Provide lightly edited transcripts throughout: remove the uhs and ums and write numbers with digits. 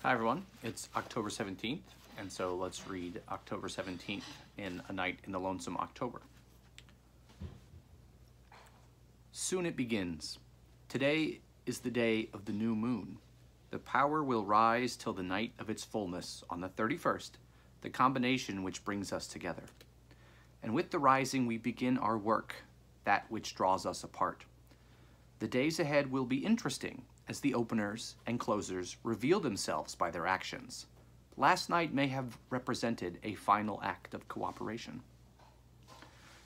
Hi everyone, it's October 17th, and so let's read October 17th in A Night in the Lonesome October. Soon it begins. Today is the day of the new moon. The power will rise till the night of its fullness on the 31st, the combination which brings us together. And with the rising we begin our work, that which draws us apart. The days ahead will be interesting, as the openers and closers reveal themselves by their actions. Last night may have represented a final act of cooperation.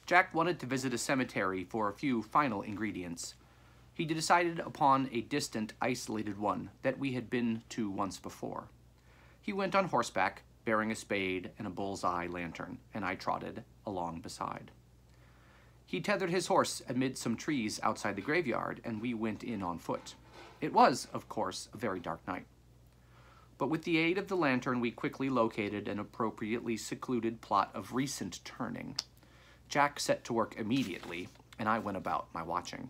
Jack wanted to visit a cemetery for a few final ingredients. He decided upon a distant, isolated one that we had been to once before. He went on horseback, bearing a spade and a bull's-eye lantern, and I trotted along beside. He tethered his horse amid some trees outside the graveyard, and we went in on foot. It was, of course, a very dark night. But with the aid of the lantern, we quickly located an appropriately secluded plot of recent turning. Jack set to work immediately, and I went about my watching.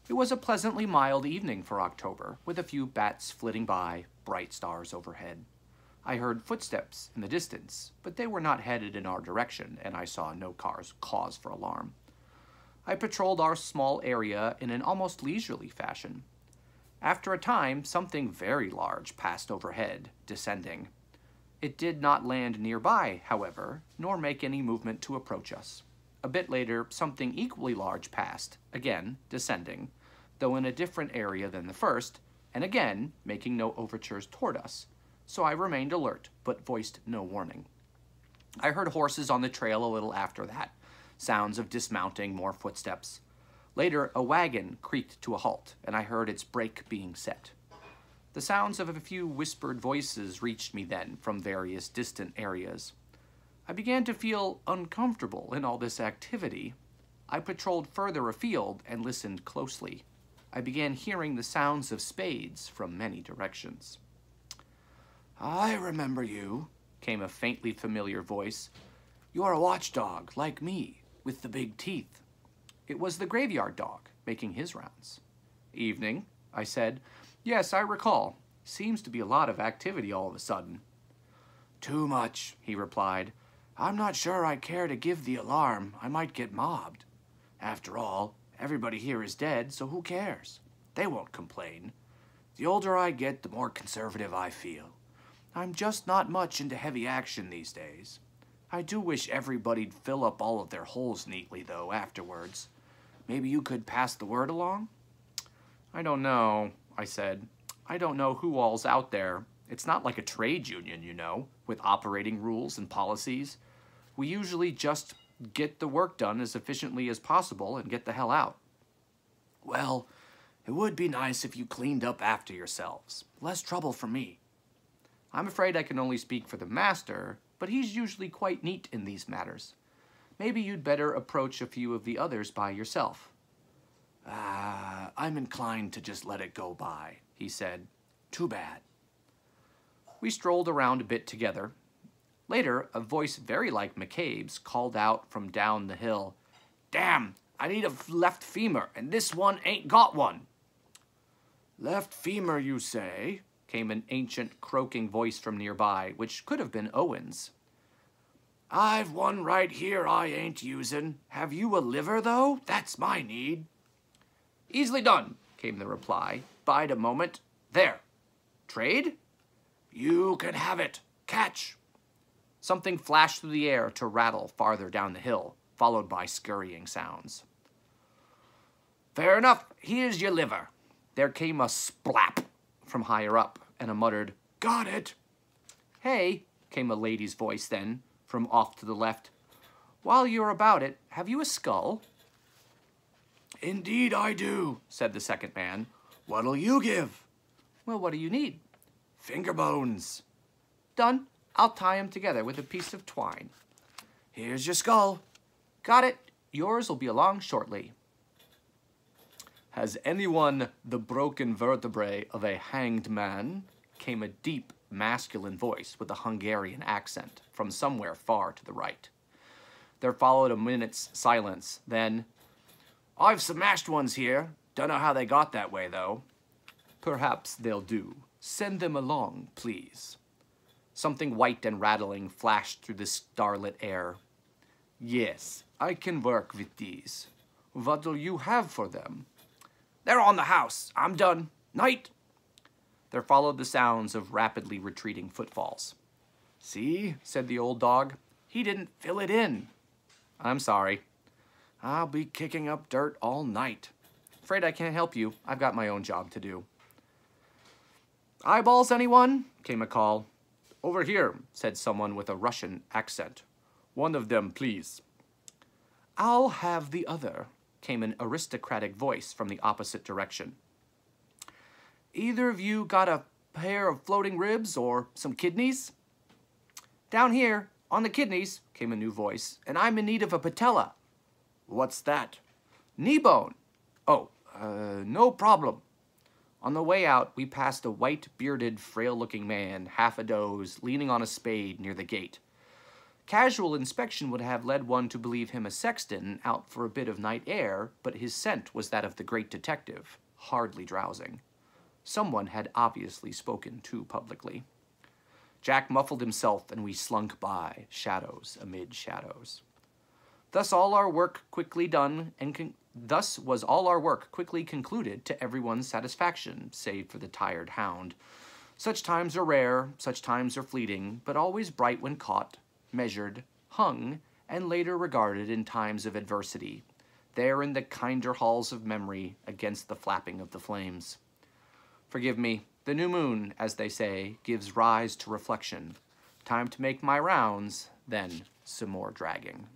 It was a pleasantly mild evening for October, with a few bats flitting by, bright stars overhead. I heard footsteps in the distance, but they were not headed in our direction, and I saw no cause for alarm. I patrolled our small area in an almost leisurely fashion. After a time, something very large passed overhead, descending. It did not land nearby, however, nor make any movement to approach us. A bit later, something equally large passed, again descending, though in a different area than the first, and again making no overtures toward us, so I remained alert, but voiced no warning. I heard horses on the trail a little after that, sounds of dismounting, more footsteps. Later, a wagon creaked to a halt, and I heard its brake being set. The sounds of a few whispered voices reached me then from various distant areas. I began to feel uncomfortable in all this activity. I patrolled further afield and listened closely. I began hearing the sounds of spades from many directions. "I remember you," came a faintly familiar voice. "You're a watchdog, like me, with the big teeth." It was the graveyard dog, making his rounds. "Evening," I said. "Yes, I recall. Seems to be a lot of activity all of a sudden." "Too much," he replied. "I'm not sure I care to give the alarm. I might get mobbed. After all, everybody here is dead, so who cares? They won't complain. The older I get, the more conservative I feel. I'm just not much into heavy action these days. I do wish everybody'd fill up all of their holes neatly, though, afterwards. Maybe you could pass the word along?" "I don't know," I said. "I don't know who all's out there. It's not like a trade union, you know, with operating rules and policies. We usually just get the work done as efficiently as possible and get the hell out." "Well, it would be nice if you cleaned up after yourselves. Less trouble for me." "I'm afraid I can only speak for the master, but he's usually quite neat in these matters. Maybe you'd better approach a few of the others by yourself." I'm inclined to just let it go by," he said. "Too bad." We strolled around a bit together. Later, a voice very like McCabe's called out from down the hill, "Damn, I need a left femur, and this one ain't got one." "Left femur, you say?" came an ancient, croaking voice from nearby, which could have been Owen's. "I've one right here I ain't using. Have you a liver, though? That's my need." "Easily done," came the reply. "Bide a moment. There. Trade?" "You can have it. Catch." Something flashed through the air to rattle farther down the hill, followed by scurrying sounds. "Fair enough. Here's your liver." There came a splap from higher up, and a muttered, "Got it." "Hey," came a lady's voice then, from off to the left. "While you're about it, have you a skull?" "Indeed I do," said the second man. "What'll you give?" "Well, what do you need?" "Finger bones." "Done. I'll tie 'em together with a piece of twine." "Here's your skull." "Got it. Yours'll be along shortly." "Has anyone the broken vertebrae of a hanged man?" came a deep, masculine voice with a Hungarian accent from somewhere far to the right. There followed a minute's silence. Then, "I've some mashed ones here. Dunno how they got that way, though." Perhaps they'll do. Send them along, please. Something white and rattling flashed through the starlit air. Yes, I can work with these. What'll you have for them? They're on the house. I'm done. Night. There followed the sounds of rapidly retreating footfalls. See, said the old dog, he didn't fill it in. I'm sorry. I'll be kicking up dirt all night. Afraid I can't help you. I've got my own job to do. Eyeballs, anyone? Came a call. Over here, said someone with a Russian accent. One of them, please. I'll have the other, came an aristocratic voice from the opposite direction. Either of you got a pair of floating ribs or some kidneys? Down here, on the kidneys, came a new voice, and I'm in need of a patella. What's that? Knee bone. Oh, no problem. On the way out, we passed a white-bearded, frail-looking man, half a doze, leaning on a spade near the gate. Casual inspection would have led one to believe him a sexton out for a bit of night air, but his scent was that of the great detective, hardly drowsing. Someone had obviously spoken too publicly. Jack muffled himself, and we slunk by, shadows amid shadows. Thus was all our work quickly concluded to everyone's satisfaction, save for the tired hound. Such times are rare, such times are fleeting, but always bright when caught, measured, hung, and later regarded in times of adversity, there in the kinder halls of memory against the flapping of the flames. Forgive me, the new moon, as they say, gives rise to reflection. Time to make my rounds, then some more dragging.